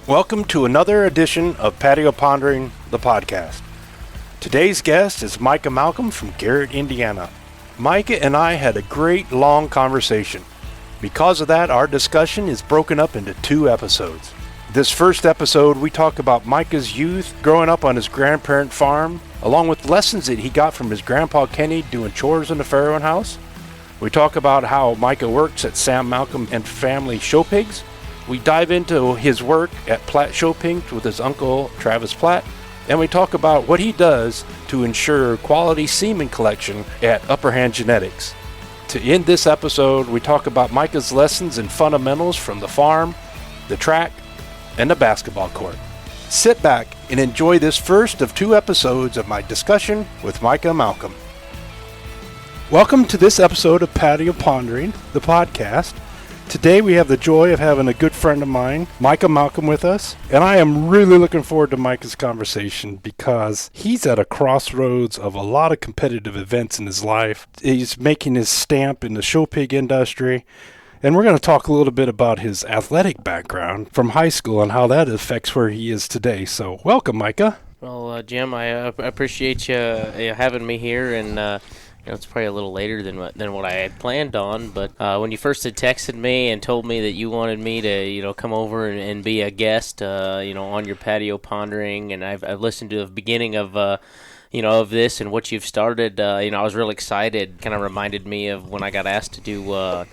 Welcome to another edition of Patio Pondering, the podcast. Today's guest is Micah Malcolm from Garrett, Indiana. Micah and I had a great long conversation. Because of that, our discussion is broken up into 2 episodes. This first episode, we talk about Micah's youth growing up on his grandparent farm, along with lessons that he got from his grandpa Kenny doing chores in the farrowing house. We talk about how Micah works at Sam Malcolm and Family Show Pigs. We dive into his work at Platt Show Pigs with his uncle Travis Platt, and we talk about what he does to ensure quality semen collection at Upper Hand Genetics. To end this episode, we talk about Micah's lessons and fundamentals from the farm, the track, and the basketball court. Sit back and enjoy this first of 2 episodes of my discussion with Micah Malcolm. Welcome to this episode of Patio Pondering, the podcast. Today we have the joy of having a good friend of mine, Micah Malcolm, with us. And I am really looking forward to Micah's conversation because he's at a crossroads of a lot of competitive events in his life. He's making his stamp in the show pig industry. And we're going to talk a little bit about his athletic background from high school and how that affects where he is today. So welcome, Micah. Well, Jim, I appreciate you having me here, and it's probably a little later than what I had planned on, but when you first had texted me and told me that you wanted me to, come over and be a guest, on your patio pondering, and I've listened to the beginning of, of this and what you've started, I was real excited. Kind of reminded me of when I got asked to do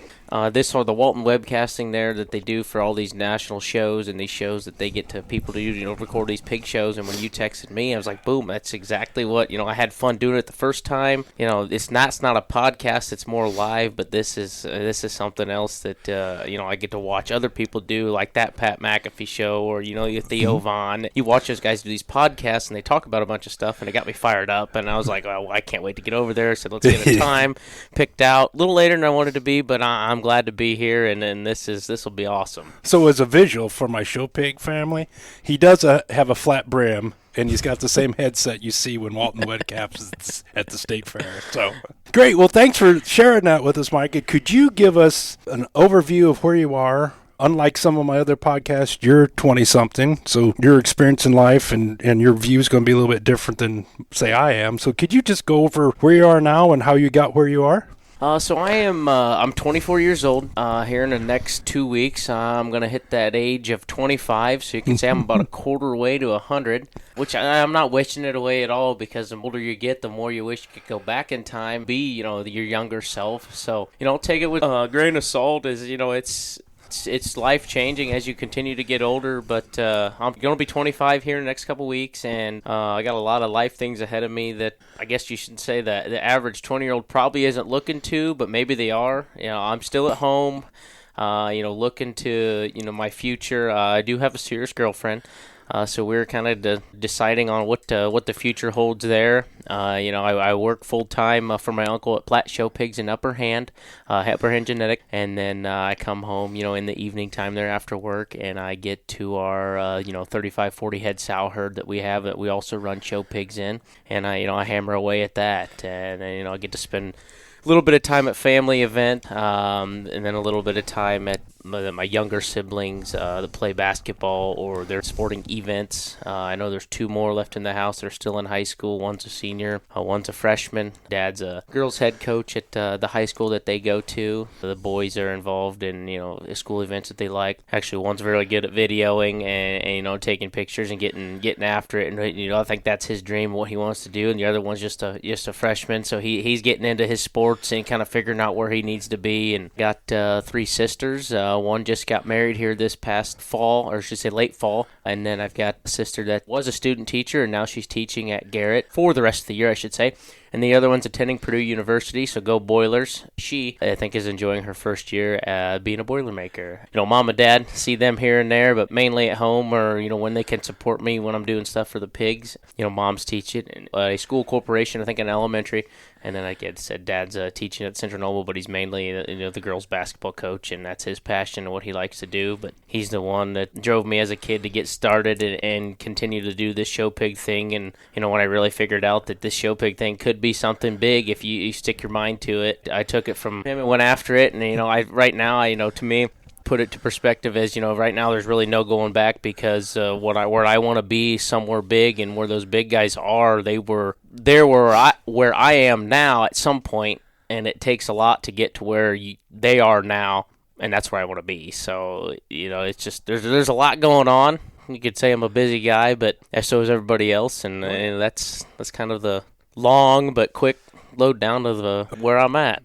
this or the Walton webcasting there that they do for all these national shows and these shows that they get to people to record these pig shows. And when you texted me, I was like, boom, that's exactly what, I had fun doing it the first time. It's not a podcast, it's more live, but this is something else that, I get to watch other people do, like that Pat McAfee show or, Theo Vaughn. You watch those guys do these podcasts and they talk about a bunch of stuff, and it got me fired up. And I was like, oh, I can't wait to get over there. So let's get a time picked out. A little later than I wanted to be, but I'm glad to be here, and this will be awesome. So as a visual for my show pig family, he does have a flat brim, and he's got the same headset you see when Walton webcasts at the state fair. So great. Well, thanks for sharing that with us, Micah. Could you give us an overview of where you are? Unlike some of my other podcasts, you're 20-something, so your experience in life and your view is going to be a little bit different than, say, I am. So could you just go over where you are now and how you got where you are? So I'm 24 years old. Here in the next 2 weeks, I'm going to hit that age of 25, so you can say I'm about a quarter way to 100, which I'm not wishing it away at all, because the older you get, the more you wish you could go back in time, be, your younger self. So, take it with a grain of salt, as, it's life-changing as you continue to get older, but I'm going to be 25 here in the next couple weeks, and I got a lot of life things ahead of me that I guess you should say that the average 20-year-old probably isn't looking to, but maybe they are. I'm still at home, looking to, my future. I do have a serious girlfriend. So we're kind of deciding on what the future holds there. I work full-time for my uncle at Platt Show Pigs in Upper Hand Genetics, and then I come home, in the evening time there after work, and I get to our, 35, 40 head sow herd that we have that we also run show pigs in, and I hammer away at that, and I get to spend a little bit of time at family event, and then a little bit of time at my younger siblings that play basketball or their sporting events. I know there's 2 more left in the house that are still in high school. One's a senior, one's a freshman. Dad's a girls head coach at the high school that they go to. The boys are involved in school events that they like. Actually, one's very good at videoing and taking pictures and getting after it. And I think that's his dream, what he wants to do. And the other one's just a freshman, so he's getting into his sports and kind of figuring out where he needs to be. And got 3 sisters. One just got married here this past fall, or I should say late fall. And then I've got a sister that was a student teacher, and now she's teaching at Garrett for the rest of the year, I should say. And the other one's attending Purdue University, so go Boilers. She, I think, is enjoying her first year being a Boilermaker. Mom and Dad, see them here and there, but mainly at home or, when they can support me when I'm doing stuff for the pigs. Mom's teaching a school corporation, I think, in elementary. And then, like I said, Dad's teaching at Central Noble, but he's mainly, the girls' basketball coach, and that's his passion and what he likes to do. But he's the one that drove me as a kid to get started and continue to do this show pig thing. And, when I really figured out that this show pig thing could be something big if you stick your mind to it, I took it from him and went after it. And, right now, to me, put it to perspective as, right now there's really no going back because where I want to be somewhere big and where those big guys are, where I am now at some point, and it takes a lot to get to where they are now, and that's where I want to be. So, it's just there's a lot going on. You could say I'm a busy guy, but so is everybody else, and that's kind of the long but quick load down to where I'm at.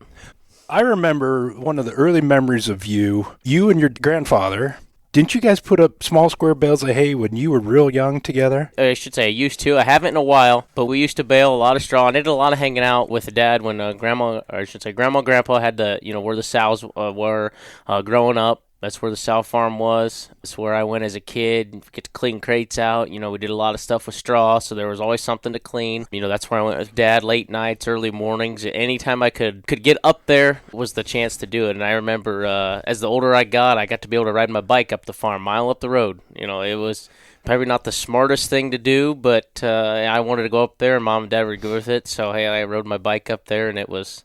I remember one of the early memories of you and your grandfather. Didn't you guys put up small square bales of hay when you were real young together? I should say I used to. I haven't in a while, but we used to bale a lot of straw. And I did a lot of hanging out with Dad when Grandma and Grandpa had where the sows were growing up. That's where the sow farm was. That's where I went as a kid. Get to clean crates out. We did a lot of stuff with straw, so there was always something to clean. That's where I went with Dad late nights, early mornings. Anytime I could get up there was the chance to do it. And I remember as the older I got to be able to ride my bike up the farm, mile up the road. It was probably not the smartest thing to do, but I wanted to go up there, and Mom and Dad were good with it. So hey, I rode my bike up there, and it was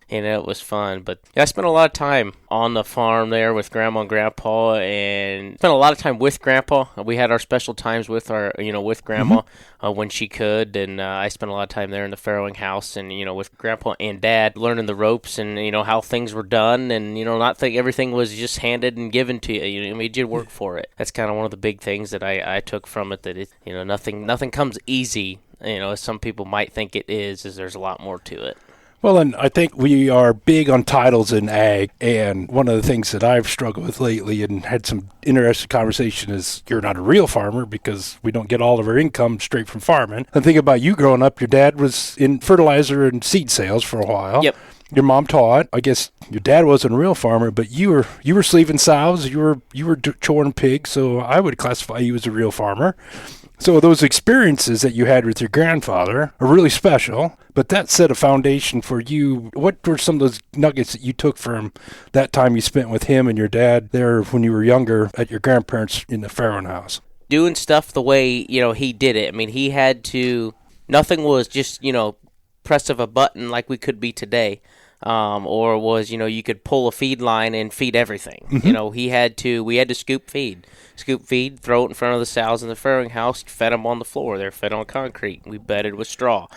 fun. But yeah, I spent a lot of time on the farm there with Grandma and Grandpa, and spent a lot of time with Grandpa. We had our special times with with Grandma when she could, and I spent a lot of time there in the farrowing house, and with Grandpa and Dad, learning the ropes and how things were done, and not think everything was just handed and given to you. You did work for it. That's kind of one of the big things that I took from it. That nothing comes easy. As some people might think it is there's a lot more to it. Well, and I think we are big on titles in ag, and one of the things that I've struggled with lately and had some interesting conversation is you're not a real farmer because we don't get all of our income straight from farming. And think about you growing up, your dad was in fertilizer and seed sales for a while. Yep. Your mom taught. I guess your dad wasn't a real farmer, but you were sleeving sows, you were choring pigs, so I would classify you as a real farmer. So those experiences that you had with your grandfather are really special, but that set a foundation for you. What were some of those nuggets that you took from that time you spent with him and your dad there when you were younger at your grandparents' in the farrowing house? Doing stuff the way, he did it. I mean, he had to, nothing was just, press of a button like we could be today. Or was, you could pull a feed line and feed everything. Mm-hmm. We had to scoop feed, throw it in front of the sows in the farrowing house, fed them on the floor. They're fed on concrete. We bedded with straw.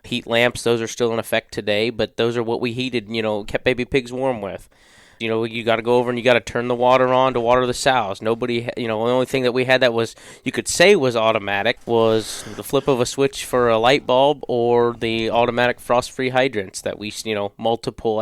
Heat lamps, those are still in effect today, but those are what we heated, kept baby pigs warm with. You got to go over and you got to turn the water on to water the sows. Nobody, the only thing that we had that was, you could say was automatic was the flip of a switch for a light bulb or the automatic frost-free hydrants that we, multiple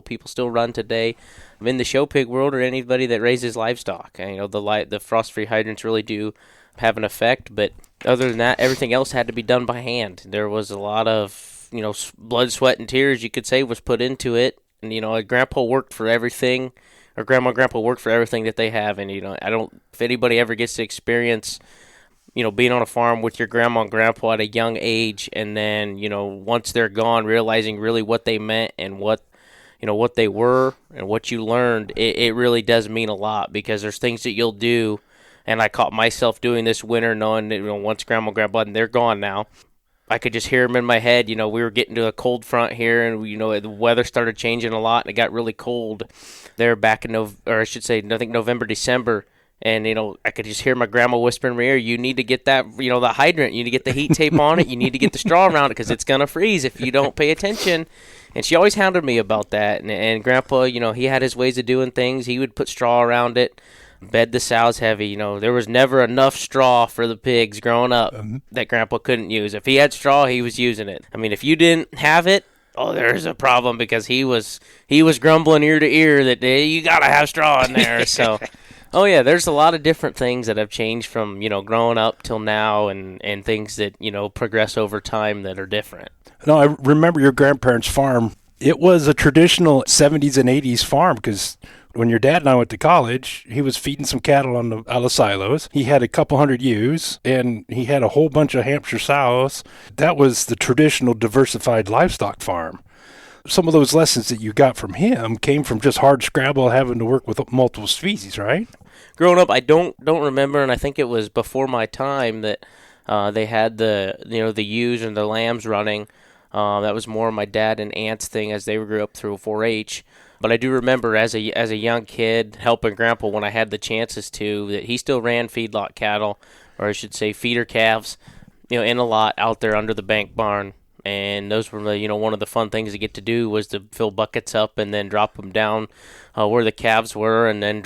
people still run today in the show pig world or anybody that raises livestock. The frost-free hydrants really do have an effect, but other than that, everything else had to be done by hand. There was a lot of, blood, sweat, and tears, you could say, was put into it. And, Grandpa worked for everything, or Grandma and Grandpa worked for everything that they have. And, if anybody ever gets to experience, being on a farm with your Grandma and Grandpa at a young age, and then, once they're gone, realizing really what they meant and what they were and what you learned, it really does mean a lot because there's things that you'll do. And I caught myself doing this winter knowing that, once Grandma and Grandpa, and they're gone now, I could just hear them in my head. We were getting to a cold front here, and the weather started changing a lot, and it got really cold there back in November, December. And I could just hear my grandma whispering in my ear, "You need to get that, the hydrant. You need to get the heat tape on it. You need to get the straw around it because it's gonna freeze if you don't pay attention." And she always hounded me about that. And Grandpa, he had his ways of doing things. He would put straw around it. Bed the sows heavy. There was never enough straw for the pigs growing up that Grandpa couldn't use. If he had straw, he was using it. I mean, if you didn't have it, there's a problem because he was grumbling ear to ear that you gotta have straw in there. So, there's a lot of different things that have changed from growing up till now, and things that progress over time that are different. No, I remember your grandparents' farm. It was a traditional 70s and 80s farm because when your dad and I went to college, he was feeding some cattle out of silos. He had a couple hundred ewes, and he had a whole bunch of Hampshire sows. That was the traditional diversified livestock farm. Some of those lessons that you got from him came from just hard scrabble, having to work with multiple species, right? Growing up, I don't remember, and I think it was before my time that they had the ewes and the lambs running. That was more my dad and aunt's thing as they grew up through 4-H. But I do remember as a young kid helping Grandpa when I had the chances to, that he still ran feedlot cattle, or I should say feeder calves, in a lot out there under the bank barn. And those were, one of the fun things to get to do was to fill buckets up and then drop them down where the calves were, and then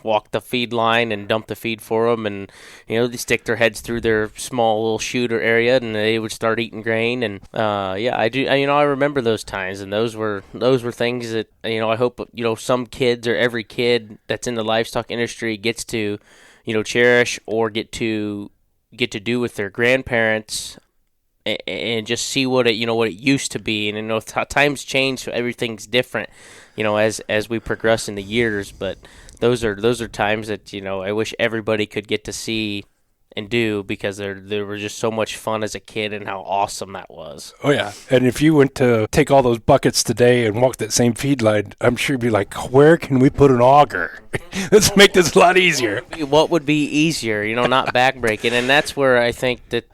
walk the feed line and dump the feed for them, and they stick their heads through their small little shooter area, and they would start eating grain. And I do, I remember those times, and those were things that I hope some kids, or every kid that's in the livestock industry, gets to cherish or get to do with their grandparents, and just see what it used to be. And times change, so everything's different as we progress in the years. But those are times that I wish everybody could get to see and do, because they were just so much fun as a kid, and how awesome that was. Oh yeah. And if you went to take all those buckets today and walk that same feed line, I'm sure you'd be like, where can we put an auger? Let's make this a lot easier. What would be easier, not backbreaking. And that's where I think that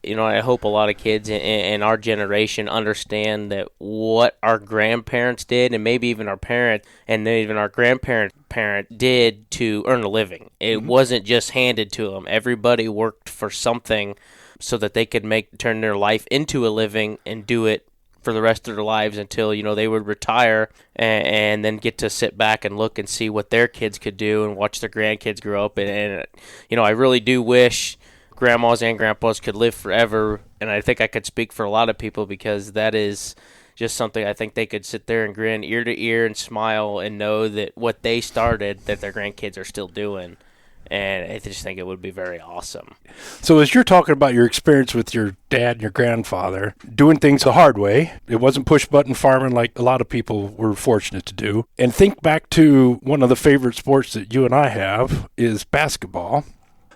I hope a lot of kids in our generation understand that what our grandparents did, and maybe even our parents, and then even our grandparents' parent did to earn a living. It wasn't just handed to them. Everybody worked for something so that they could turn their life into a living and do it for the rest of their lives until they would retire, and then get to sit back and look and see what their kids could do and watch their grandkids grow up. And I really do wish grandmas and grandpas could live forever, and I think I could speak for a lot of people, because that is just something I think they could sit there and grin ear to ear and smile and know that what they started, that their grandkids are still doing. And I just think it would be very awesome. So as you're talking about your experience with your dad and your grandfather doing things the hard way, it wasn't push-button farming like a lot of people were fortunate to do. And think back to one of the favorite sports that you and I have is basketball.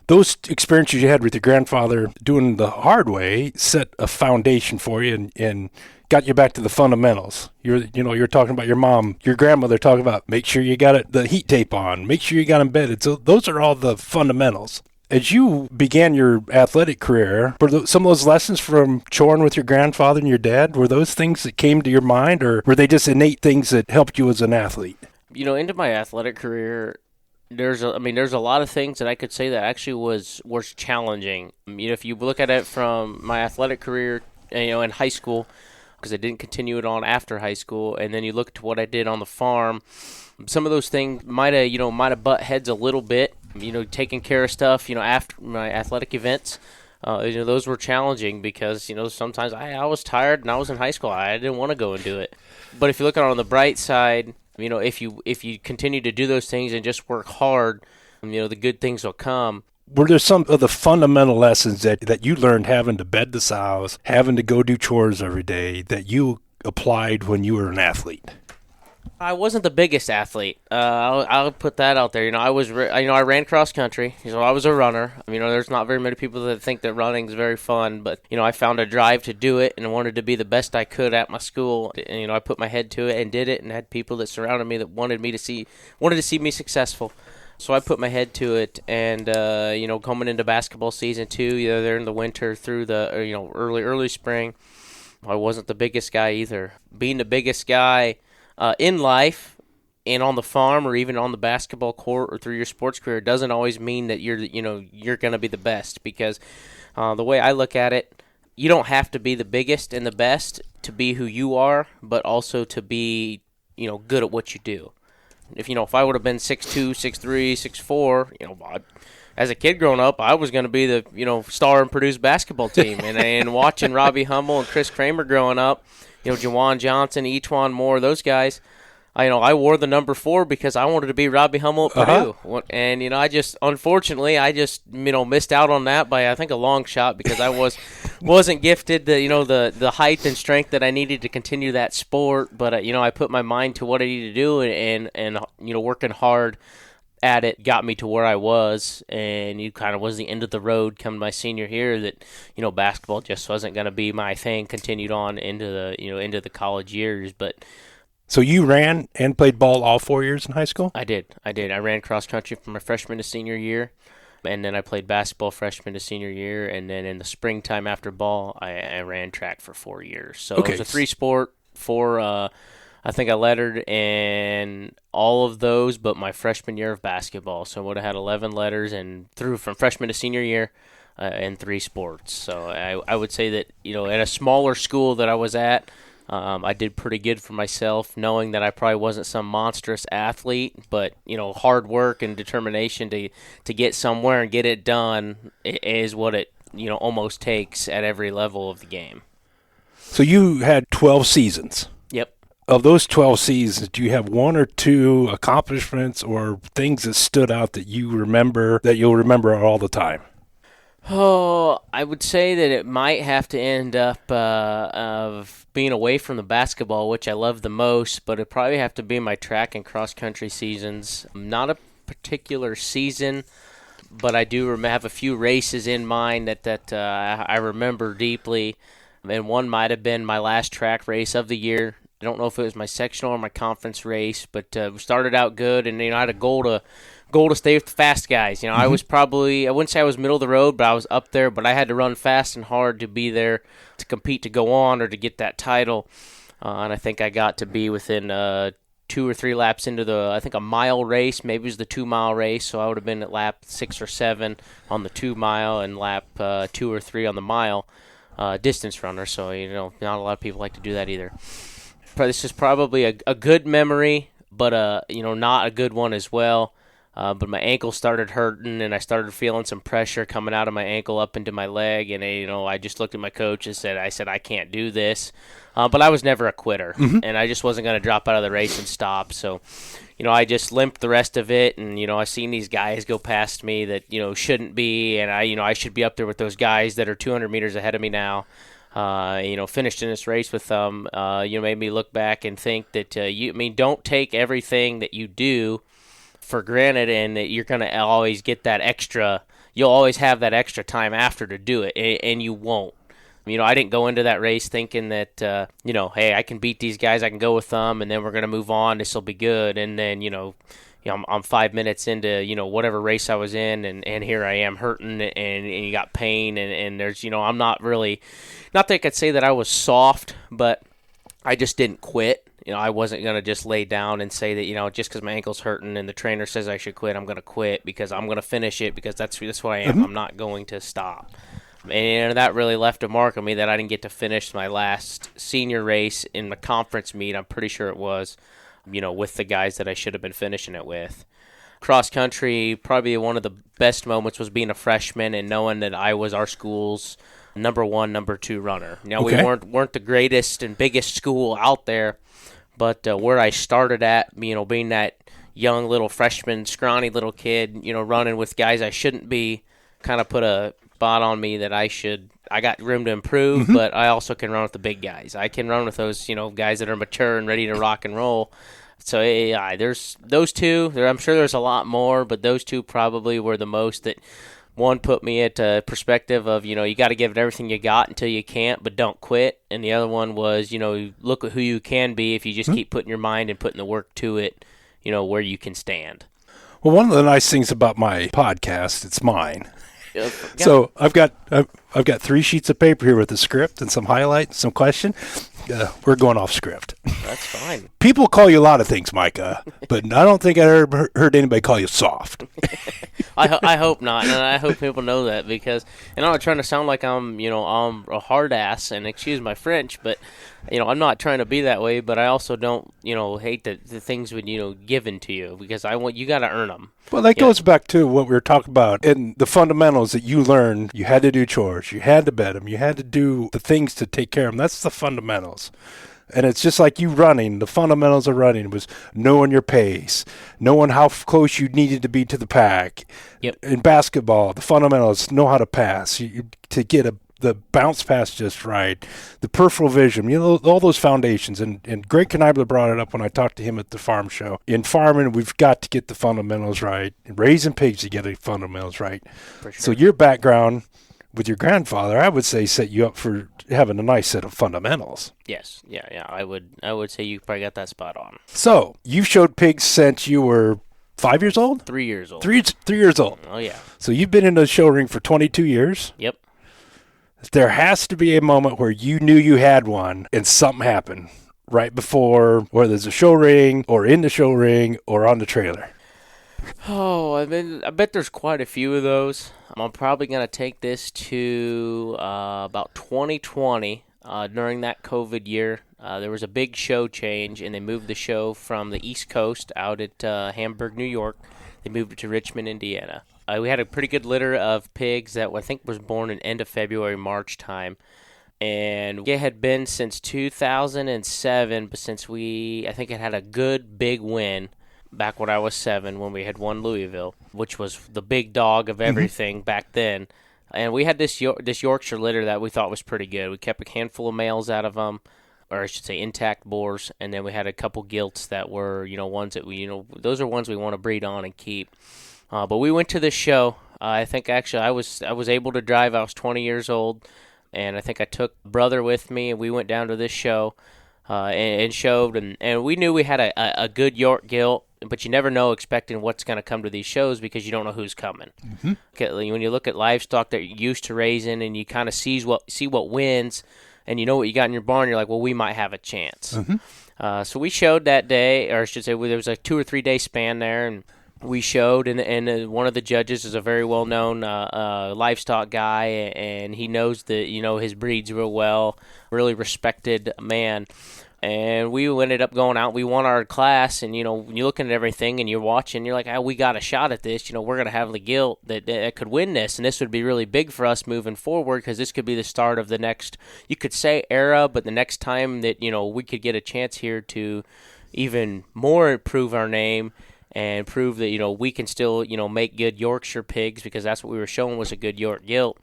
Those experiences you had with your grandfather doing the hard way set a foundation for you and got you back to the fundamentals. You're talking about your mom, your grandmother talking about make sure you got the heat tape on, make sure you got embedded. So those are all the fundamentals. As you began your athletic career, were some of those lessons from choring with your grandfather and your dad, were those things that came to your mind, or were they just innate things that helped you as an athlete? Into my athletic career, there's a lot of things that I could say that actually was challenging. If you look at it from my athletic career, in high school, because I didn't continue it on after high school, and then you look to what I did on the farm, some of those things might have butt heads a little bit. Taking care of stuff, after my athletic events, those were challenging, because sometimes I was tired and I was in high school. I didn't want to go and do it. But if you look at it on the bright side, if you continue to do those things and just work hard, the good things will come. Were there some of the fundamental lessons that you learned having to bed the sows, having to go do chores every day, that you applied when you were an athlete? I wasn't the biggest athlete. I'll put that out there. I ran cross country. I was a runner. There's not very many people that think that running is very fun, but I found a drive to do it and wanted to be the best I could at my school. And I put my head to it and did it, and had people that surrounded me that wanted to see me successful. So I put my head to it, and coming into basketball season 2, there in the winter through the early spring, I wasn't the biggest guy either. Being the biggest guy in life and on the farm, or even on the basketball court, or through your sports career, doesn't always mean that you're going to be the best, because the way I look at it, you don't have to be the biggest and the best to be who you are, but also to be good at what you do. If I would have been 6'2", 6'3", 6'4", as a kid growing up, I was going to be the star and Purdue's basketball team. And watching Robbie Hummel and Chris Kramer growing up, Jawan Johnson, E'Twaun Moore, those guys, I wore the number 4 because I wanted to be Robbie Hummel at Purdue. And unfortunately, I missed out on that by, I think, a long shot, because I wasn't gifted the height and strength that I needed to continue that sport. But I put my mind to what I needed to do, and working hard at it got me to where I was. And it kind of was the end of the road come my senior year, that basketball just wasn't going to be my thing. Continued on into the college years, but. So you ran and played ball all 4 years in high school? I did. I ran cross country from my freshman to senior year, and then I played basketball freshman to senior year, and then in the springtime after ball, I ran track for 4 years. So It was a 3-sport, 4 I think I lettered in all of those but my freshman year of basketball. So I would have had 11 letters and through from freshman to senior year in 3 sports. So I would say that, at a smaller school that I was at, I did pretty good for myself, knowing that I probably wasn't some monstrous athlete, but, hard work and determination to get somewhere and get it done is what it, almost takes at every level of the game. So you had 12 seasons. Yep. Of those 12 seasons, do you have 1 or 2 accomplishments or things that stood out that you remember, that you'll remember all the time? Oh, I would say that it might have to end up of being away from the basketball, which I love the most, but it'd probably have to be my track and cross-country seasons. Not a particular season, but I do have a few races in mind that I remember deeply, and one might have been my last track race of the year. I don't know if it was my sectional or my conference race, but we started out good, and I had a goal to stay with the fast guys. I was probably, I wouldn't say I was middle of the road, but I was up there, but I had to run fast and hard to be there to compete to go on or to get that title. And I think I got to be within 2 or 3 laps into a mile race. Maybe it was the 2-mile race, so I would have been at lap 6 or 7 on the 2-mile and lap 2 or 3 on the mile distance runner. So, not a lot of people like to do that either. This is probably a good memory, but not a good one as well. But my ankle started hurting, and I started feeling some pressure coming out of my ankle up into my leg. And I just looked at my coach and said, I can't do this. But I was never a quitter, and I just wasn't going to drop out of the race and stop. So, I just limped the rest of it, and I've seen these guys go past me that shouldn't be, and I should be up there with those guys that are 200 meters ahead of me now. Finished in this race with them. Made me look back and think that don't take everything that you do for granted, and that you're going to always get that extra. You'll always have that extra time after to do it, and you won't. I didn't go into that race thinking that, hey, I can beat these guys, I can go with them, and then we're going to move on, this will be good. And then, I'm 5 minutes into, whatever race I was in, and here I am hurting, and you got pain, and there's, I'm not really, not that I could say that I was soft, but I just didn't quit. I wasn't going to just lay down and say that, just because my ankle's hurting and the trainer says I should quit, I'm going to quit because I'm going to finish it because that's what I am. Mm-hmm. I'm not going to stop. And that really left a mark on me that I didn't get to finish my last senior race in the conference meet. I'm pretty sure it was, with the guys that I should have been finishing it with. Cross country, probably one of the best moments was being a freshman and knowing that I was our school's number 1, number 2 runner. Now, okay. We weren't the greatest and biggest school out there, but where I started at, being that young little freshman, scrawny little kid, running with guys I shouldn't be, kind of put a spot on me that I got room to improve, mm-hmm. but I also can run with the big guys. I can run with those, guys that are mature and ready to rock and roll. So yeah, there's those two. I'm sure there's a lot more, but those two probably were the most that one put me at a perspective of, you got to give it everything you got until you can't, but don't quit. And the other one was, look at who you can be if you just keep putting your mind and putting the work to it, where you can stand. Well, one of the nice things about my podcast, it's mine. Yeah. So I've got 3 sheets of paper here with a script and some highlights, some question. We're going off script. That's fine. People call you a lot of things, Micah, but I don't think I ever heard anybody call you soft. I hope not, and I hope people know that because, and I'm not trying to sound like I'm a hard ass, and excuse my French, but I'm not trying to be that way. But I also don't hate the things when given to you because you got to earn them. Well, that goes back to what we were talking about and the fundamentals that you learned. You had to do chores, you had to bed them, you had to do the things to take care of them. That's the fundamentals. And it's just like you running. The fundamentals of running was knowing your pace, knowing how close you needed to be to the pack. Yep. In basketball, the fundamentals, know how to pass, to get the bounce pass just right, the peripheral vision, all those foundations. And Greg Knibler brought it up when I talked to him at the farm show. In farming, we've got to get the fundamentals right. In raising pigs, you get the fundamentals right. For sure. So your background with your grandfather, I would say, set you up for having a nice set of fundamentals. Yes. Yeah. I would say you probably got that spot on. So you showed pigs since you were 5 years old? 3 years old. 3 years old. Oh, yeah. So you've been in the show ring for 22 years? Yep. There has to be a moment where you knew you had one and something happened. right before, whether it's a show ring or in the show ring or on the trailer? Oh, I bet there's quite a few of those. I'm probably going to take this to about 2020 during that COVID year. There was a big show change, and they moved the show from the East Coast out at Hamburg, New York. They moved it to Richmond, Indiana. We had a pretty good litter of pigs that I think was born in end of February, March time. And it had been since 2007, but since I think it had a good big win back when I was 7 when we had won Louisville, which was the big dog of everything back then. And we had this Yorkshire litter that we thought was pretty good. We kept a handful of males out of them, or I should say intact boars, and then we had a couple gilts that were, ones that those are ones we want to breed on and keep. But we went to this show. I think actually I was able to drive. I was 20 years old, and I think I took brother with me, and we went down to this show and showed, and we knew we had a good York gilt. But you never know expecting what's going to come to these shows because you don't know who's coming. Mm-hmm. When you look at livestock that you're used to raising and you kind of see what wins and you know what you got in your barn, you're like, well, we might have a chance. Mm-hmm. So we showed that day, or I should say there was a 2 or 3 day span there, and we showed, and one of the judges is a very well-known livestock guy, and he knows his breeds real well, really respected man. And we ended up going out. We won our class, and when you're looking at everything and you're watching, you're like, we got a shot at this. We're going to have the gilt that could win this, and this would be really big for us moving forward because this could be the start of the next, you could say era, but the next time that we could get a chance here to even more improve our name and prove that we can still make good Yorkshire pigs, because that's what we were showing was a good York gilt.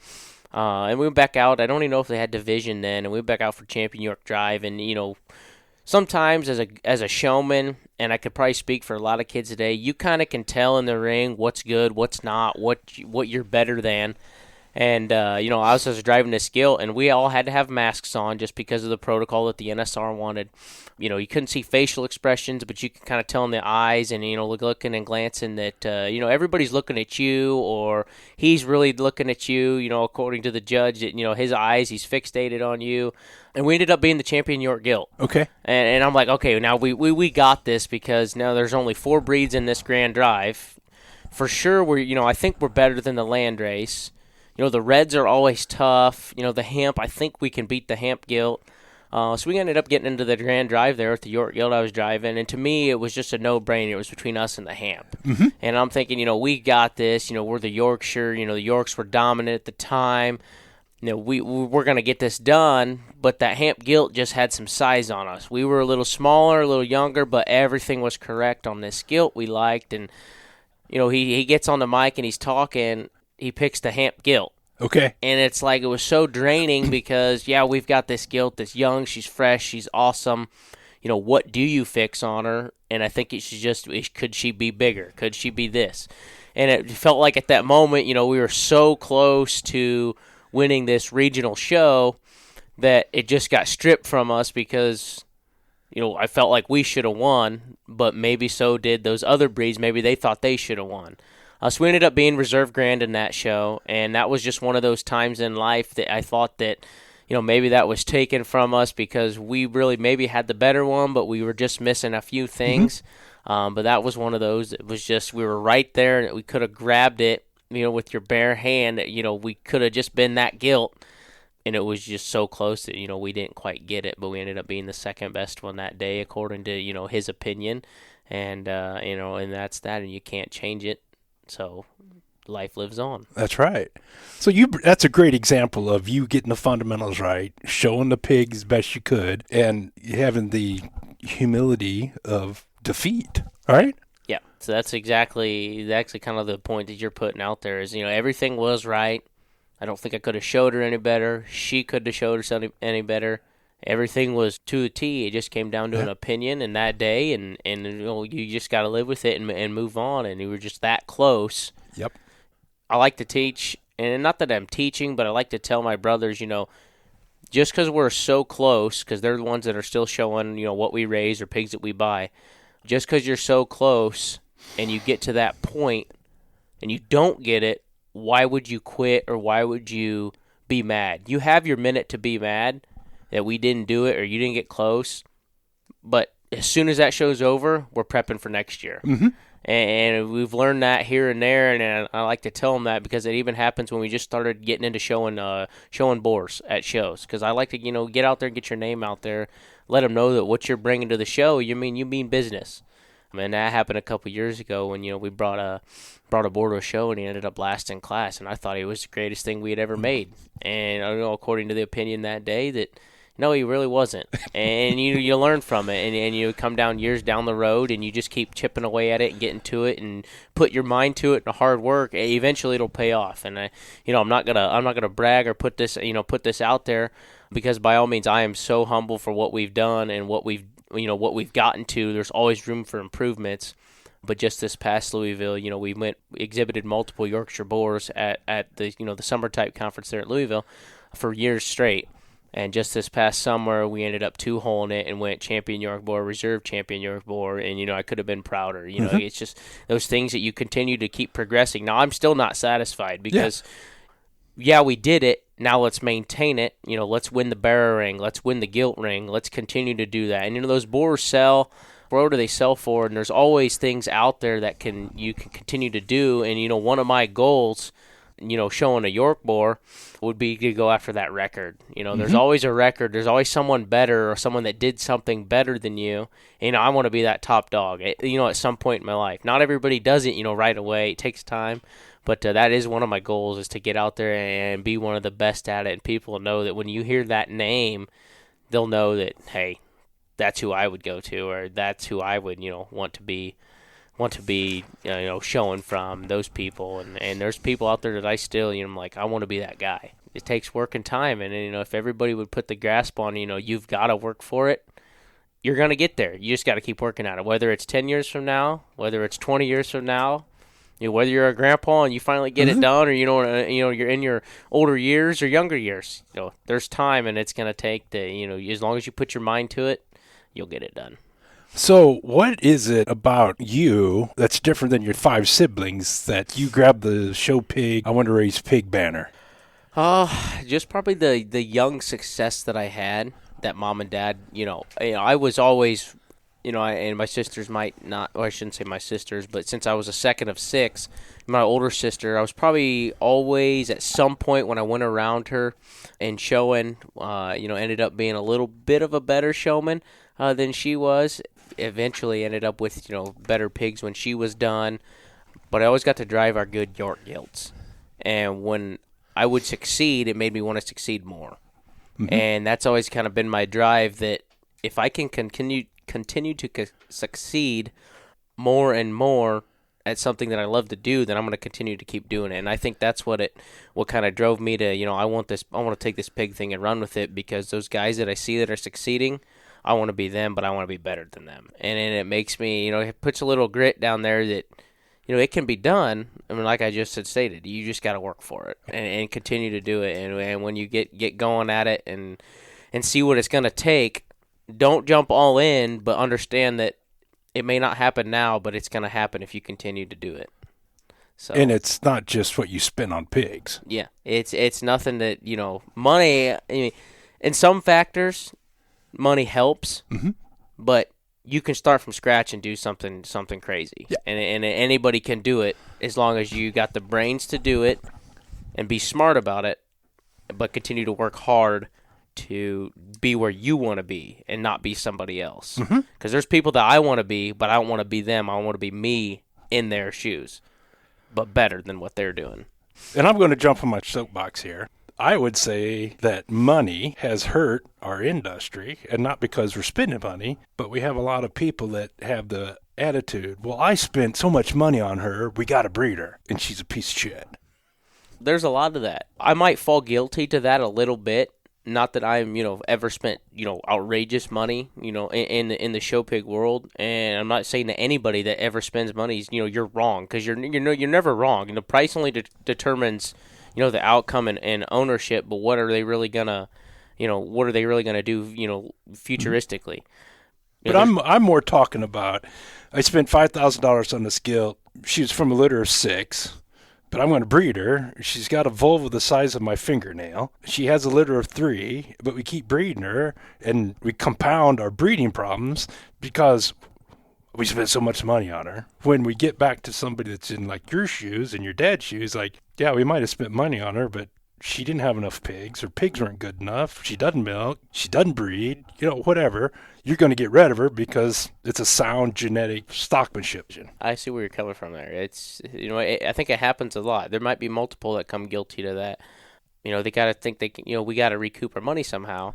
And we went back out. I don't even know if they had division then. And we went back out for Champion York Drive. And, sometimes as a showman, and I could probably speak for a lot of kids today, you kind of can tell in the ring what's good, what's not, what you're better than. And, I was driving this gilt, and we all had to have masks on just because of the protocol that the NSR wanted. You couldn't see facial expressions, but you could kind of tell in the eyes and, looking and glancing that, everybody's looking at you, or he's really looking at you, according to the judge, that, his eyes, he's fixated on you. And we ended up being the Champion York gilt. Okay. And I'm like, okay, now we got this, because now there's only 4 breeds in this Grand Drive. For sure, I think we're better than the land race. The reds are always tough. The Hamp, I think we can beat the Hamp gilt. So we ended up getting into the Grand Drive there at the York gilt I was driving. And to me, it was just a no-brainer. It was between us and the Hamp. Mm-hmm. And I'm thinking, we got this. We're the Yorkshire. The Yorks were dominant at the time. We're going to get this done. But that Hamp gilt just had some size on us. We were a little smaller, a little younger, but everything was correct on this gilt we liked. And, he gets on the mic and he's talking. He picks the Hamp gilt. Okay. And it's like it was so draining because, we've got this gilt that's young, she's fresh, she's awesome. What do you fix on her? And I think could she be bigger? Could she be this? And it felt like at that moment, we were so close to winning this regional show that it just got stripped from us because, I felt like we should have won, but maybe so did those other breeds. Maybe they thought they should have won. So we ended up being reserve grand in that show, and that was just one of those times in life that I thought that, maybe that was taken from us because we really maybe had the better one, but we were just missing a few things. Mm-hmm. But that was one of those. It was just we were right there, and we could have grabbed it, with your bare hand. We could have just been that gilt, and it was just so close that, we didn't quite get it, but we ended up being the second best one that day according to, his opinion. And, and that's that, and you can't change it. So life lives on. That's right. So that's a great example of you getting the fundamentals right, showing the pigs best you could, and having the humility of defeat, right? Yeah. So that's exactly kind of the point that you're putting out there is, everything was right. I don't think I could have showed her any better. She couldn't have showed her any better. Everything was to a T. It just came down to an opinion in that day, and you just got to live with it and move on. And you were just that close. Yep. I like to teach, and not that I'm teaching, but I like to tell my brothers, just because we're so close, because they're the ones that are still showing, what we raise or pigs that we buy. Just because you're so close and you get to that point and you don't get it, why would you quit or why would you be mad? You have your minute to be mad that we didn't do it or you didn't get close, But as soon as that show's over, we're prepping for next year. Mm-hmm. And we've learned that here and there, and I like to tell them that because it even happens when we just started getting into showing boars at shows. Because I like to, get out there and get your name out there, let them know that what you're bringing to the show, you mean business. I mean, that happened a couple years ago when, we brought a boar to a show, and he ended up last in class, and I thought he was the greatest thing we had ever made. And I don't know, according to the opinion that day, that no, he really wasn't. And you learn from it, and you come down years down the road, and you just keep chipping away at it and getting to it, and put your mind to it and hard work. Eventually, it'll pay off. And I'm not gonna brag or put this out there, because by all means, I am so humble for what we've done and what we've gotten to. There's always room for improvements. But just this past Louisville, we exhibited multiple Yorkshire boars at the the summer type conference there at Louisville for years straight. And just this past summer, we ended up 2-holing it and went champion York boar, reserve champion York boar, and I could have been prouder. It's just those things that you continue to keep progressing. Now I'm still not satisfied because, we did it. Now let's maintain it. Let's win the barra ring. Let's win the gilt ring. Let's continue to do that. And those boars sell. What do they sell for? And there's always things out there that you can continue to do. And one of my goals, showing a York boar, would be to go after that record. There's always a record. There's always someone better or someone that did something better than you. And I want to be that top dog, at some point in my life. Not everybody does it, right away. It takes time. But that is one of my goals, is to get out there and be one of the best at it. And people know that when you hear that name, they'll know that, hey, that's who I would go to, or that's who I would, want to be, showing from, those people. And there's people out there that I still, I'm like, I want to be that guy. It takes work and time. And, if everybody would put the grasp on, you've got to work for it, you're going to get there. You just got to keep working at it. Whether it's 10 years from now, whether it's 20 years from now, whether you're a grandpa and you finally get it done, or, you're in your older years or younger years, there's time, and it's going to take as long as you put your mind to it, you'll get it done. So what is it about you that's different than your 5 siblings that you grabbed the show pig, I want to raise pig banner? Just probably the young success that I had, that mom and dad, I was always, and my sisters might not, or I shouldn't say my sisters, but since I was a second of 6, my older sister, I was probably always at some point when I went around her and showing, ended up being a little bit of a better showman than she was. Eventually ended up with, better pigs when she was done. But I always got to drive our good York gilts. And when I would succeed, it made me want to succeed more. Mm-hmm. And that's always kind of been my drive, that if I can continue to succeed more and more at something that I love to do, then I'm going to continue to keep doing it. And I think that's what kind of drove me to, I want to take this pig thing and run with it, because those guys that I see that are succeeding, I want to be them, but I want to be better than them. And it makes me, it puts a little grit down there that, it can be done. I mean, like I just had stated, you just got to work for it and continue to do it. And when you get going at it and see what it's going to take, don't jump all in, but understand that it may not happen now, but it's going to happen if you continue to do it. So, and it's not just what you spend on pigs. Yeah, it's nothing that, money, I mean, in some factors, money helps, but you can start from scratch and do something crazy. Yeah. And anybody can do it, as long as you got the brains to do it and be smart about it, but continue to work hard to be where you want to be and not be somebody else. Because there's people that I want to be, but I don't want to be them. I want to be me in their shoes, but better than what they're doing. And I'm going to jump on my soapbox here. I would say that money has hurt our industry, and not because we're spending money, but we have a lot of people that have the attitude, well, I spent so much money on her, we got to breed her, and she's a piece of shit. There's a lot of that. I might fall guilty to that a little bit. Not that I'm, ever spent, outrageous money, in the show pig world. And I'm not saying that anybody that ever spends money is, you're wrong, because you're never wrong. And the price only determines, the outcome and ownership. But what are they really gonna, do, futuristically? But I'm more talking about, I spent $5,000 on this gilt. She was from a litter of 6. but I'm going to breed her. She's got a vulva the size of my fingernail. She has a litter of 3, but we keep breeding her, and we compound our breeding problems because we spent so much money on her. When we get back to somebody that's in like your shoes and your dad's shoes, like, yeah, we might have spent money on her, but she didn't have enough pigs. Her pigs weren't good enough. She doesn't milk. She doesn't breed. Whatever. You're going to get rid of her because it's a sound genetic stockmanship. I see where you're coming from there. It's, I think it happens a lot. There might be multiple that come guilty to that. They got to think they can, we got to recoup our money somehow.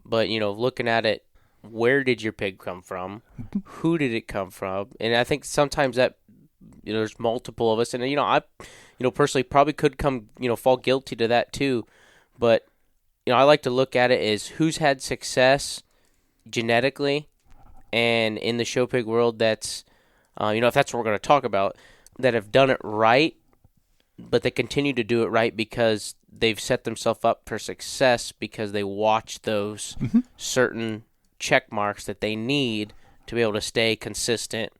But, looking at it, where did your pig come from? Who did it come from? And I think sometimes that, there's multiple of us. And, I personally probably could come, fall guilty to that too. But, I like to look at it as who's had success genetically and in the show pig world that's, if that's what we're going to talk about, that have done it right, but they continue to do it right because they've set themselves up for success because they watch those certain check marks that they need to be able to stay consistent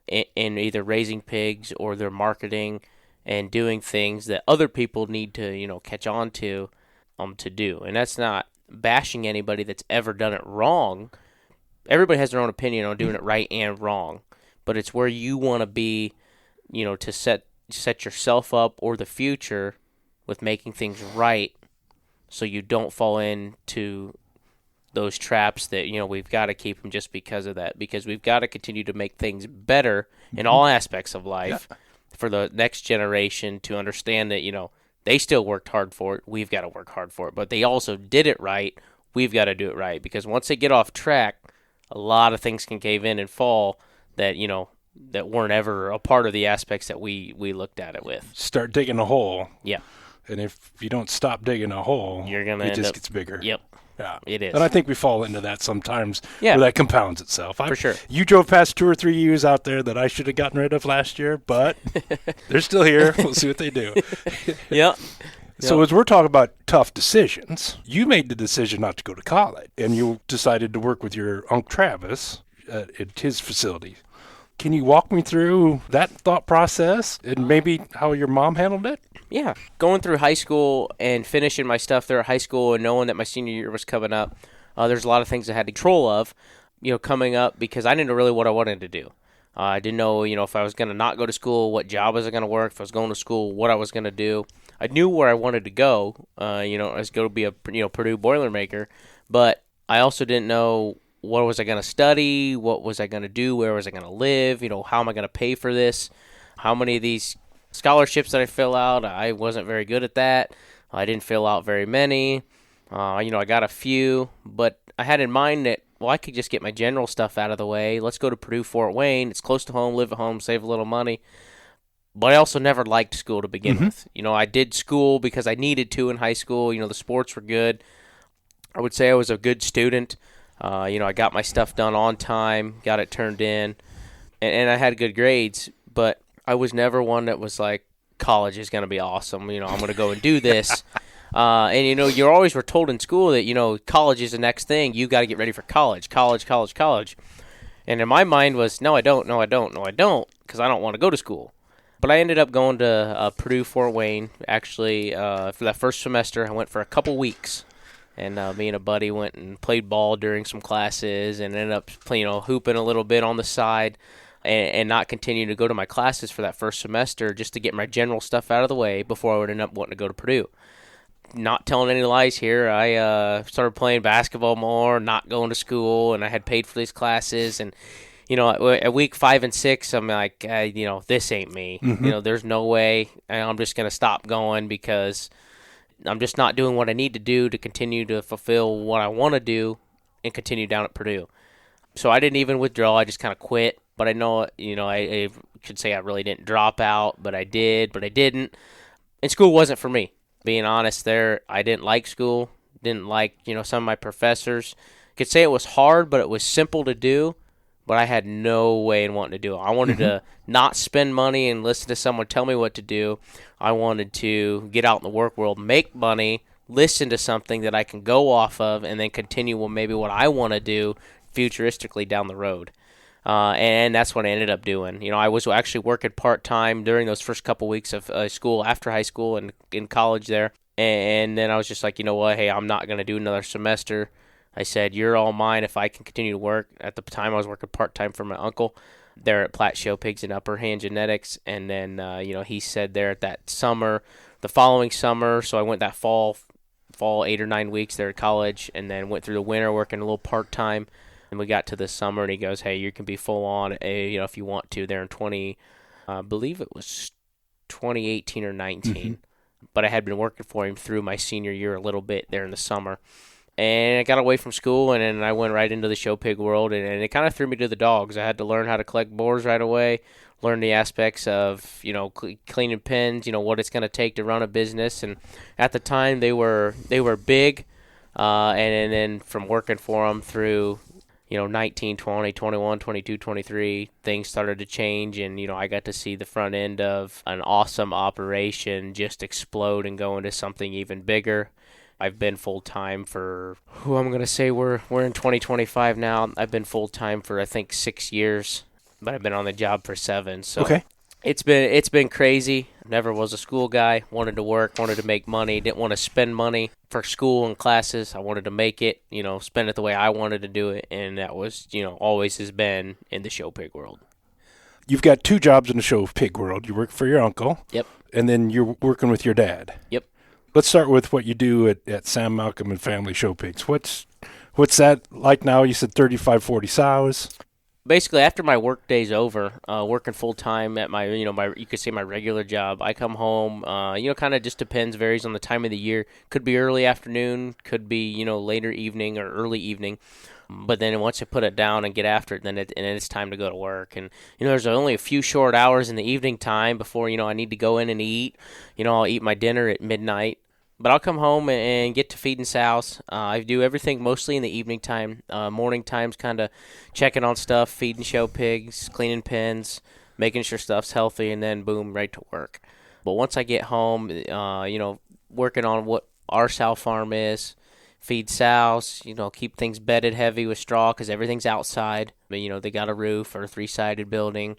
in either raising pigs or their marketing and doing things that other people need to, catch on to do. And that's not bashing anybody that's ever done it wrong. Everybody has their own opinion on doing it right and wrong, but it's where you want to be, to set yourself up or the future with making things right so you don't fall into those traps that, we've got to keep them just because of that, because we've got to continue to make things better in all aspects of life for the next generation to understand that, they still worked hard for it. We've got to work hard for it, but they also did it right. We've got to do it right, because once they get off track, a lot of things can cave in and fall that, that weren't ever a part of the aspects that we looked at it with. Start digging a hole. Yeah. And if you don't stop digging a hole, it just gets bigger. Yep. Yeah, it is. And I think we fall into that sometimes where that compounds itself. For sure. You drove past 2 or 3 ewes out there that I should have gotten rid of last year, but they're still here. We'll see what they do. Yep. So as we're talking about tough decisions, you made the decision not to go to college, and you decided to work with your Uncle Travis at his facility. Can you walk me through that thought process and maybe how your mom handled it? Yeah. Going through high school and finishing my stuff there at high school and knowing that my senior year was coming up, there's a lot of things I had control of, coming up because I didn't know really what I wanted to do. I didn't know, if I was going to not go to school, what job was I going to work, if I was going to school, what I was going to do. I knew where I wanted to go, I was going to be a Purdue Boilermaker, but I also didn't know what was I going to study, what was I going to do, where was I going to live, how am I going to pay for this, how many of these scholarships that I fill out, I wasn't very good at that. I didn't fill out very many. I got a few, but I had in mind that, I could just get my general stuff out of the way. Let's go to Purdue Fort Wayne. It's close to home, live at home, save a little money. But I also never liked school to begin with. I did school because I needed to in high school. The sports were good. I would say I was a good student. I got my stuff done on time, got it turned in, and I had good grades. But I was never one that was like, college is going to be awesome. I'm going to go and do this. And you always were told in school that, college is the next thing. You got to get ready for college. And in my mind was, no, I don't, because I don't want to go to school. But I ended up going to Purdue Fort Wayne. Actually, for that first semester, I went for a couple weeks. And me and a buddy went and played ball during some classes and ended up playing, hooping a little bit on the side and not continue to go to my classes for that first semester just to get my general stuff out of the way before I would end up wanting to go to Purdue. Not telling any lies here, I started playing basketball more, not going to school, and I had paid for these classes. And, at week 5 and 6, I'm like, this ain't me. There's no way. I'm just going to stop going because I'm just not doing what I need to do to continue to fulfill what I want to do and continue down at Purdue. So I didn't even withdraw. I just kind of quit. But I know, I should say I really didn't drop out, but I did, but I didn't. And school wasn't for me. Being honest there, I didn't like school, didn't like, some of my professors. Could say it was hard, but it was simple to do, but I had no way in wanting to do it. I wanted to not spend money and listen to someone tell me what to do. I wanted to get out in the work world, make money, listen to something that I can go off of, and then continue maybe what I want to do futuristically down the road. And that's what I ended up doing. I was actually working part-time during those first couple weeks of school, after high school and in college there. And then I was just like, you know what, hey, I'm not going to do another semester. I said, you're all mine if I can continue to work. At the time, I was working part-time for my uncle there at Platt Show Pigs in Upper Genetics. And then, he said there at that summer, the following summer, so I went that fall 8 or 9 weeks there at college, and then went through the winter working a little part-time. And we got to the summer, and he goes, hey, you can be full on, if you want to, there in I believe it was 2018 or 19. Mm-hmm. But I had been working for him through my senior year a little bit there in the summer. And I got away from school, and then I went right into the show pig world, and it kind of threw me to the dogs. I had to learn how to collect boars right away, learn the aspects of, cleaning pens, what it's going to take to run a business. And at the time, they were big, and then from working for them through 19, 20, 21, 22, 23, things started to change, and, I got to see the front end of an awesome operation just explode and go into something even bigger. I've been full-time for, I'm going to say we're in 2025 now. I've been full-time for, I think, 6 years, but I've been on the job for 7. So okay. It's been crazy. Never was a school guy. Wanted to work, wanted to make money. Didn't want to spend money for school and classes. I wanted to make it, spend it the way I wanted to do it. And that was, always has been in the show pig world. You've got 2 jobs in the show pig world. You work for your uncle. Yep. And then you're working with your dad. Yep. Let's start with what you do at Sam Malcolm and Family Show Pigs. What's that like now? You said 35, 40 sows. Basically, after my work day's over, working full time at my, you could say my regular job, I come home. Kind of just depends, varies on the time of the year. Could be early afternoon, could be later evening or early evening. But then once I put it down and get after it, then it's time to go to work. And there's only a few short hours in the evening time before I need to go in and eat. I'll eat my dinner at midnight. But I'll come home and get to feeding sows. I do everything mostly in the evening time. Morning time's kind of checking on stuff, feeding show pigs, cleaning pens, making sure stuff's healthy, and then boom, right to work. But once I get home, working on what our sow farm is, feed sows, keep things bedded heavy with straw because everything's outside. But, they got a roof or a 3-sided building.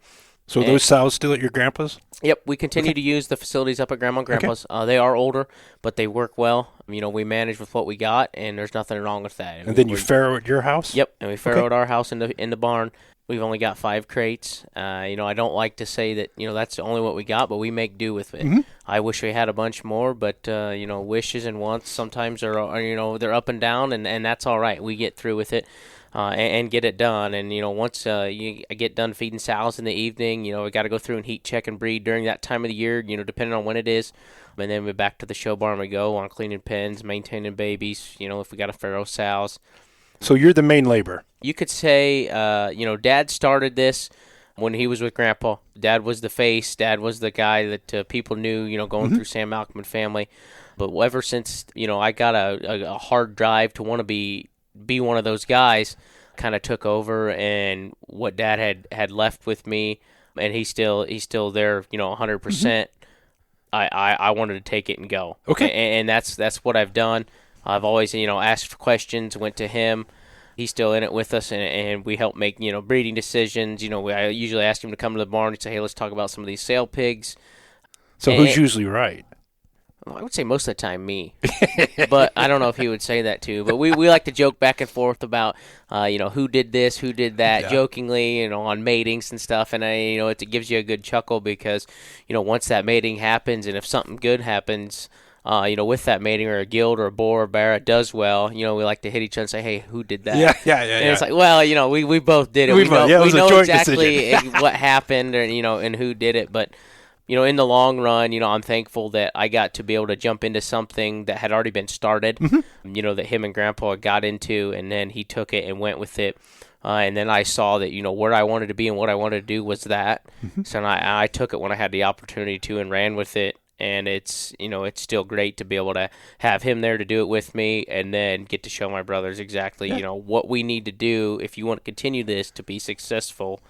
So those sows still at your grandpa's? Yep, we continue to use the facilities up at Grandma and Grandpa's. Okay. They are older, but they work well. We manage with what we got, and there's nothing wrong with that. And then you farrow at your house? Yep, and we farrow at our house in the barn. We've only got 5 crates. I don't like to say that, that's only what we got, but we make do with it. Mm-hmm. I wish we had a bunch more, but, wishes and wants sometimes are they're up and down, and that's all right. We get through with it. And get it done. And, once I get done feeding sows in the evening, we got to go through and heat check and breed during that time of the year, depending on when it is. And then we're back to the show barn we go on cleaning pens, maintaining babies, if we got to farrow sows. So you're the main labor. You could say, Dad started this when he was with Grandpa. Dad was the face. Dad was the guy that people knew, going mm-hmm. through Sam Malcolm and Family. But ever since, I got a hard drive to want to be one of those guys, kind of took over, and what Dad had left with me, and he's still there, 100%. Mm-hmm. I wanted to take it and go. Okay. And that's what I've done. I've always, asked for questions, went to him. He's still in it with us, and we help make, breeding decisions. I usually ask him to come to the barn and say, hey, let's talk about some of these sale pigs. So who's usually right? I would say most of the time me, but I don't know if he would say that too. But we like to joke back and forth about, who did this, who did that, jokingly, on matings and stuff. And it gives you a good chuckle because, once that mating happens, and if something good happens, with that mating, or a gilt or a boar or bear does well, we like to hit each other and say, hey, who did that? Yeah. And it's like, well, we both did it. We know exactly what happened, or, and who did it, but. In the long run, I'm thankful that I got to be able to jump into something that had already been started, mm-hmm. That him and Grandpa got into, and then he took it and went with it. And then I saw that, where I wanted to be and what I wanted to do was that. Mm-hmm. So I took it when I had the opportunity to and ran with it. And it's still great to be able to have him there to do it with me, and then get to show my brothers exactly, what we need to do if you want to continue this to be successful.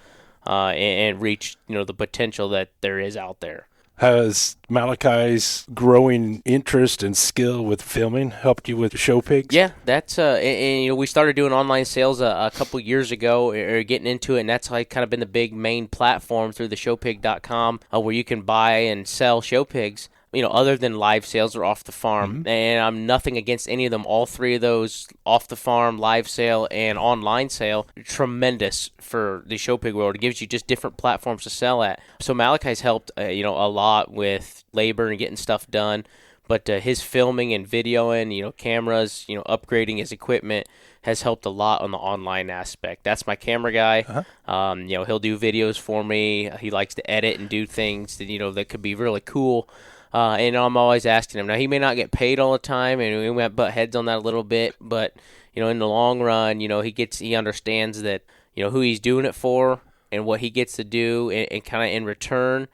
And reach, the potential that there is out there. Has Malachi's growing interest and skill with filming helped you with show pigs? Yeah, that's and we started doing online sales a couple years ago, or getting into it, and that's like kind of been the big main platform through the showpig.com, where you can buy and sell show pigs. Other than live sales or off the farm. And I'm nothing against any of them. All three of those, off the farm, live sale, and online sale, tremendous for the show pig world. It gives you just different platforms to sell at. So Malachi's helped, a lot with labor and getting stuff done. But his filming and videoing, cameras, upgrading his equipment has helped a lot on the online aspect. That's my camera guy. He'll do videos for me. He likes to edit and do things that could be really cool. And I'm always asking him. Now, he may not get paid all the time, and we might butt heads on that a little bit, but, in the long run, he understands that, who he's doing it for and what he gets to do, and kind of in return,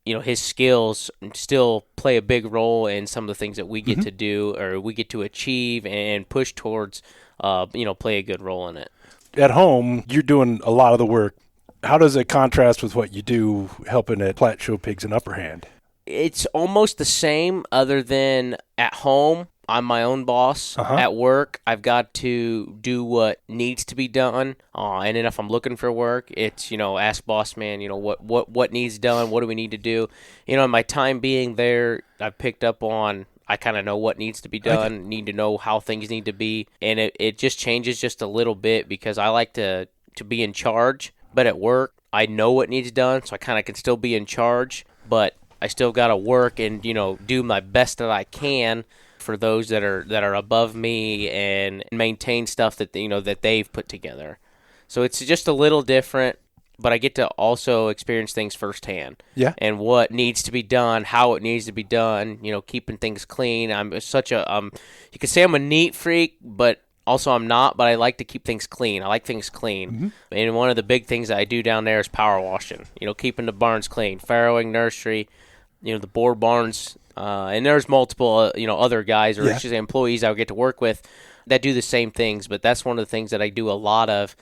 his skills still play a big role in some of the things that we get to do, or we get to achieve and push towards, play a good role in it. At home, you're doing a lot of the work. How does it contrast with what you do helping at Platt Show Pigs and Upper Hand? It's almost the same, other than at home, I'm my own boss. At work, I've got to do what needs to be done. And then if I'm looking for work, it's, ask boss man, what needs done? What do we need to do? In my time being there, I've picked up on, I kind of know what needs to be done, need to know how things need to be. And it just changes just a little bit, because I like to be in charge. But at work, I know what needs done, so I kind of can still be in charge. But I still got to work and, do my best that I can for those that are above me, and maintain stuff that, that they've put together. So it's just a little different, but I get to also experience things firsthand. Yeah. And what needs to be done, how it needs to be done, keeping things clean. I'm such a, you could say I'm a neat freak, but also I'm not, but I like to keep things clean. I like things clean. And one of the big things that I do down there is power washing, keeping the barns clean, farrowing, nursery, the boar barns, and there's multiple, other guys, or actually employees I would get to work with that do the same things. But that's one of the things that I do a lot of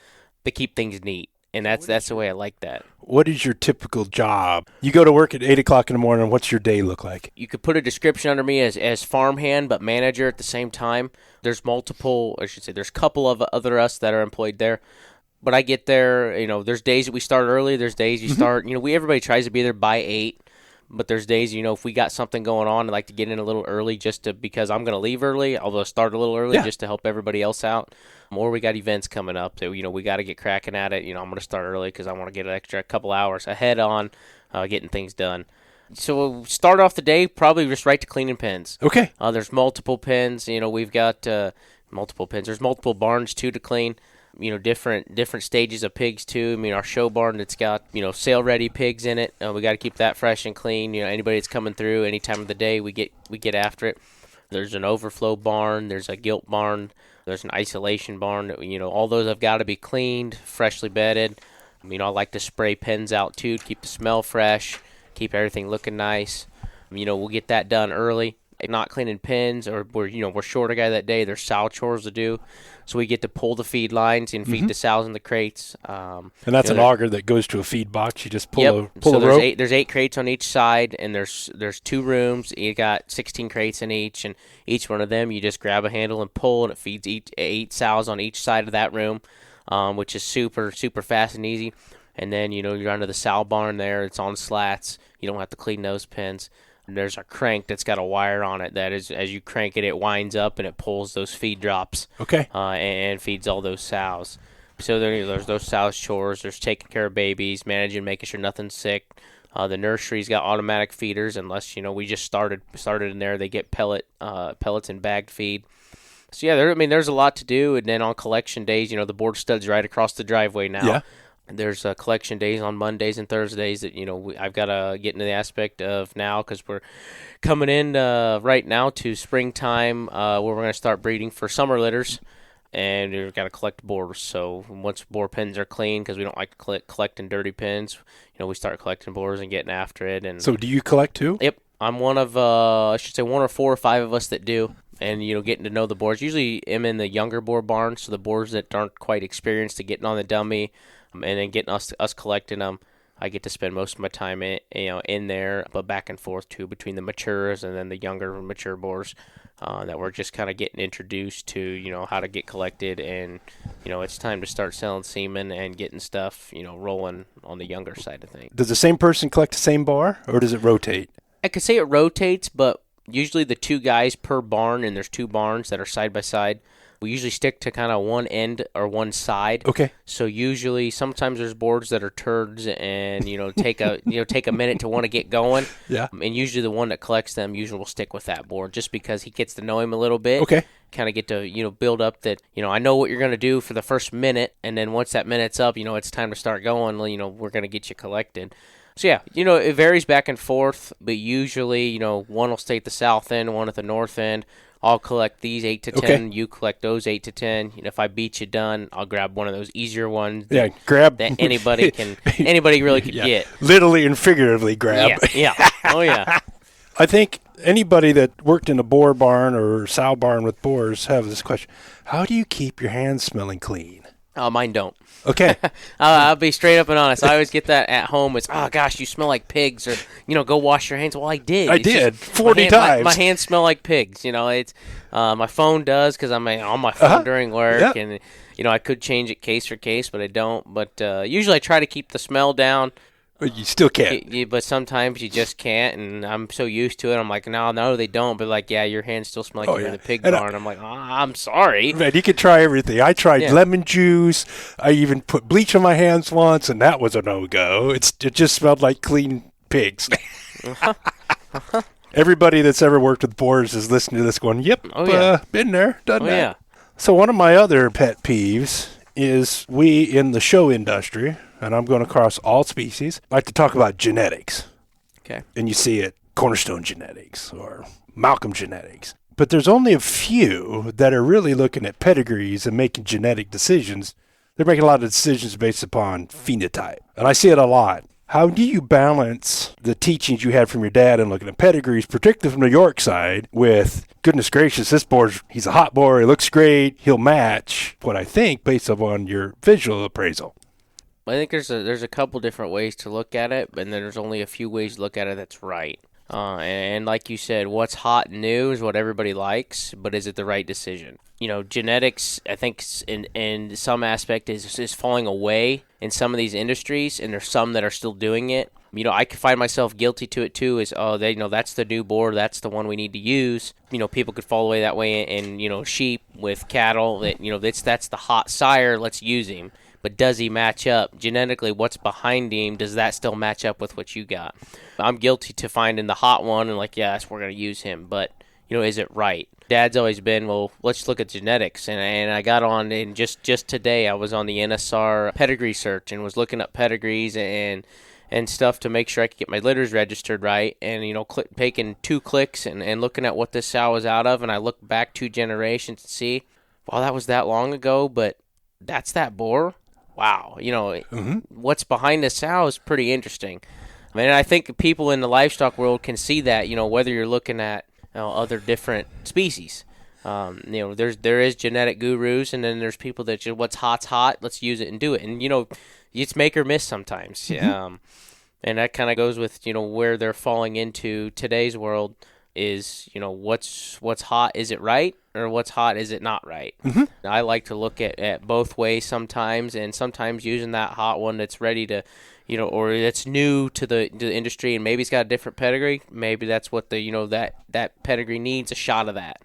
to keep things neat, and that's the way I like that. What is your typical job? You go to work at 8 o'clock in the morning. What's your day look like? You could put a description under me as farmhand, but manager at the same time. There's there's a couple of other us that are employed there. But I get there, there's days that we start early. There's days you start, everybody tries to be there by 8. But there's days, if we got something going on, I like to get in a little early because I'm going to leave early. I'll start a little early just to help everybody else out. Or we got events coming up that, we got to get cracking at it. I'm going to start early because I want to get an extra couple hours ahead on getting things done. So we'll start off the day probably just right to cleaning pens. Okay. There's multiple pens. We've got multiple pens. There's multiple barns, too, to clean. Different stages of pigs too. Our show barn that's got, sale ready pigs in it. We got to keep that fresh and clean. Anybody that's coming through any time of the day, we get after it. There's an overflow barn. There's a gilt barn. There's an isolation barn. All those have got to be cleaned, freshly bedded. I like to spray pens out too to keep the smell fresh, keep everything looking nice. We'll get that done early. Not cleaning pens, or we're short a guy that day. There's sow chores to do, so we get to pull the feed lines and feed the sows in the crates. And that's an auger that goes to a feed box. You just pull a rope. There's 8 crates on each side, and there's 2 rooms. You got 16 crates in each, and each one of them you just grab a handle and pull, and it feeds 8 sows on each side of that room, which is super super fast and easy. And then you're under the sow barn there. It's on slats. You don't have to clean those pens. There's a crank that's got a wire on it that is, as you crank it, it winds up and it pulls those feed drops. Okay. And feeds all those sows. So there's those sows chores. There's taking care of babies, managing, making sure nothing's sick. The nursery's got automatic feeders, unless we just started in there. They get pellets and bagged feed. So yeah, there's a lot to do. And then on collection days, the board stud's right across the driveway now. Yeah. There's collection days on Mondays and Thursdays that, I've got to get into the aspect of now, because we're coming in right now to springtime where we're going to start breeding for summer litters, and we've got to collect boars. So once boar pens are clean, because we don't like to collecting dirty pens, we start collecting boars and getting after it. And so do you collect too? Yep. I'm one of, I should say 1 or 4 or 5 of us that do. And, getting to know the boars. Usually I'm in the younger boar barn, so the boars that aren't quite experienced to getting on the dummy, and then getting us collecting them. I get to spend most of my time in there, but back and forth too between the matures and then the younger mature boars that we're just kind of getting introduced to, how to get collected, and it's time to start selling semen and getting stuff, rolling on the younger side of things. Does the same person collect the same bar, or does it rotate? I could say it rotates, but usually the 2 guys per barn, and there's 2 barns that are side by side. We usually stick to kind of one end or one side. Okay. So usually, sometimes there's boards that are turds, and take a minute to want to get going. Yeah. And usually the one that collects them usually will stick with that board just because he gets to know him a little bit. Okay. Kind of get to build up that I know what you're going to do for the first minute, and then once that minute's up, it's time to start going. We're going to get you collected. So yeah, it varies back and forth, but usually one will stay at the south end, one at the north end. I'll collect these 8 to 10. Okay. You collect those 8 to 10. If I beat you done, I'll grab one of those easier ones. Yeah, grab that anybody really could get. Literally and figuratively grab. Yeah. Oh yeah. I think anybody that worked in a boar barn or sow barn with boars have this question: how do you keep your hands smelling clean? Mine don't. Okay. I'll be straight up and honest. I always get that at home. It's, oh, gosh, you smell like pigs. Or, go wash your hands. Well, I did. I did 40 times. My hands smell like pigs. It's my phone does because I'm on my phone during work. Yeah. And, I could change it case for case, but I don't. But usually I try to keep the smell down. But you still can't. But sometimes you just can't, and I'm so used to it. I'm like, no, they don't. But like, yeah, your hands still smell like you're in the pig barn. I'm like, I'm sorry. Man, you can try everything. I tried lemon juice. I even put bleach on my hands once, and that was a no-go. It just smelled like clean pigs. Everybody that's ever worked with boars is listening to this going, yep, been there, done that. Yeah. So one of my other pet peeves is we in the show industry, and I'm going across all species, like to talk about genetics. Okay. And you see it, Cornerstone Genetics or Malcolm Genetics. But there's only a few that are really looking at pedigrees and making genetic decisions. They're making a lot of decisions based upon phenotype. And I see it a lot. How do you balance the teachings you had from your dad and looking at pedigrees, particularly from the York side, with, goodness gracious, this boar's, he's a hot boar, he looks great, he'll match what I think based upon your visual appraisal? I think there's a couple different ways to look at it, and then there's only a few ways to look at it that's right. And like you said, what's hot and new is what everybody likes, but is it the right decision? Genetics, I think, in some aspect is falling away in some of these industries, and there's some that are still doing it. I can find myself guilty to it too. That's the new boar, that's the one we need to use. People could fall away that way, and sheep with cattle that's the hot sire. Let's use him. But does he match up genetically? What's behind him? Does that still match up with what you got? I'm guilty to finding the hot one and yes, we're going to use him. But, is it right? Dad's always been, well, let's look at genetics. And I got on, and just today I was on the NSR pedigree search and was looking up pedigrees and stuff to make sure I could get my litters registered right. And, taking 2 clicks and looking at what this sow was out of. And I look back 2 generations to see, well, that was that long ago, but that's that boar. Wow, what's behind the sow is pretty interesting. I think people in the livestock world can see that, whether you're looking at other different species. There is genetic gurus, and then there's people that what's hot's hot, let's use it and do it. And, it's make or miss sometimes. Mm-hmm. And that kind of goes with, where they're falling into today's world is, what's hot, is it right? Or what's hot, is it not right? Mm-hmm. I like to look at both ways sometimes, and sometimes using that hot one that's ready to, or that's new to the industry, and maybe it's got a different pedigree. Maybe that's what that pedigree needs, a shot of that.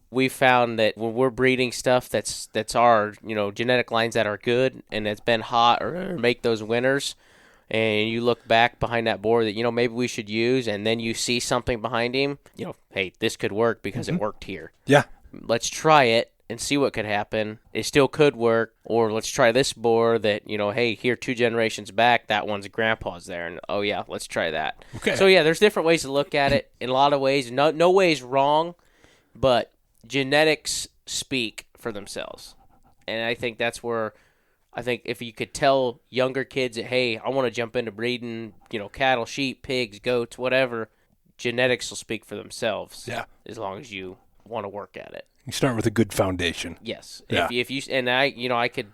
We found that when we're breeding stuff that's our, genetic lines that are good and it's been hot or make those winners, and you look back behind that board that, maybe we should use, and then you see something behind him, hey, this could work because it worked here. Yeah. Let's try it and see what could happen. It still could work. Or let's try this boar that, hey, here 2 generations back, that one's grandpa's there. And, oh, yeah, let's try that. Okay. So, yeah, there's different ways to look at it. In a lot of ways, no way is wrong, but genetics speak for themselves. And I think that's where, if you could tell younger kids that, hey, I want to jump into breeding, cattle, sheep, pigs, goats, whatever, genetics will speak for themselves. Yeah. As long as you want to work at it. You start with a good foundation. Yes. Yeah. If you and I could,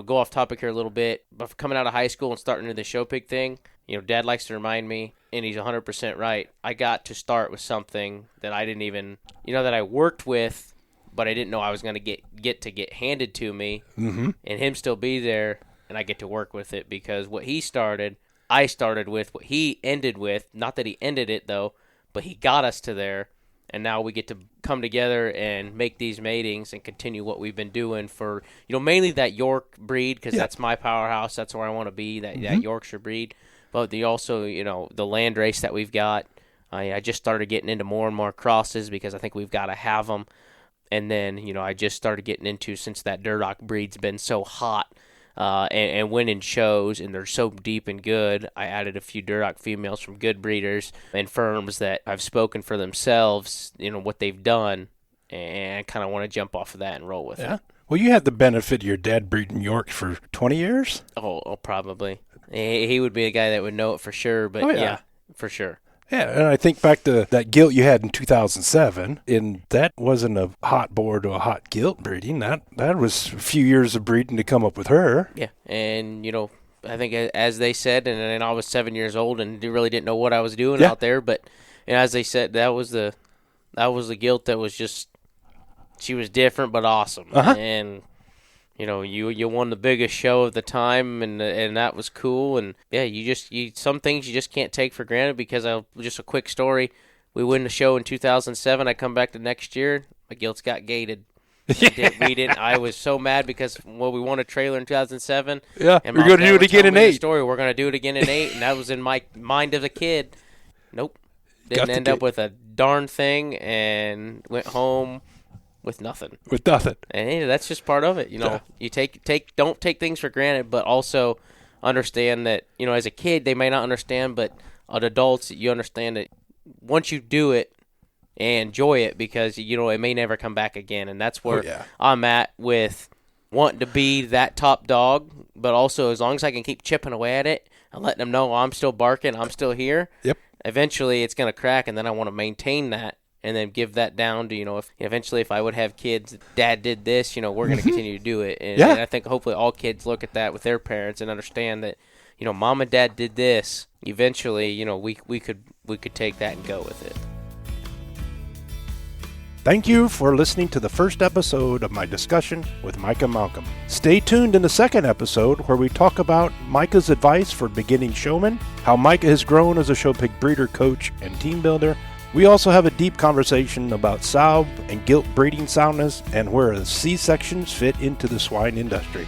go off topic here a little bit, but coming out of high school and starting into the show pig thing, Dad likes to remind me, and he's 100% right. I got to start with something that I didn't even, that I worked with, but I didn't know I was going to get handed to me, and him still be there, and I get to work with it because what he started, I started with. What he ended with, not that he ended it though, but he got us to there, and now we get to come together and make these matings and continue what we've been doing for, mainly that York breed because that's my powerhouse. That's where I want to be, that Yorkshire breed. But the also, the land race that we've got. I just started getting into more and more crosses because I think we've got to have them. And then, I just started getting into, since that Duroc breed's been so hot and winning shows, and they're so deep and good, I added a few Duroc females from good breeders and firms that have spoken for themselves, what they've done, and I kind of want to jump off of that and roll with it. Well, you had the benefit of your dad breeding Yorks for 20 years? Oh, probably. He would be a guy that would know it for sure, but yeah, for sure. Yeah, and I think back to that gilt you had in 2007, and that wasn't a hot boar to a hot gilt breeding. That was a few years of breeding to come up with her. Yeah, and, I think as they said, and I was 7 years old and really didn't know what I was doing out there, but as they said, that was the gilt that was just, she was different but awesome. And you won the biggest show of the time, and that was cool. And some things you just can't take for granted because just a quick story. We win the show in 2007. I come back the next year, my gilts got gated. We didn't. I was so mad because we won a trailer in 2007. Yeah, and we're going to do it again in 8. We're going to do it again in 8, and that was in my mind as a kid. Nope, didn't end up with a darn thing, and went home with nothing. And that's just part of it. You don't take things for granted, but also understand that, as a kid, they may not understand, but as adults, you understand that once you do it and enjoy it, because, it may never come back again. And that's where I'm at with wanting to be that top dog, but also as long as I can keep chipping away at it and letting them know I'm still barking, I'm still here. Yep. Eventually it's going to crack, and then I want to maintain that. And then give that down to, if I would have kids, Dad did this, we're going to continue to do it. And I think hopefully all kids look at that with their parents and understand that, Mom and Dad did this. Eventually, we could take that and go with it. Thank you for listening to the first episode of my discussion with Micah Malcolm. Stay tuned in the second episode where we talk about Micah's advice for beginning showmen, how Micah has grown as a show pig breeder, coach, and team builder. We also have a deep conversation about sow and gilt breeding soundness and where the C-sections fit into the swine industry.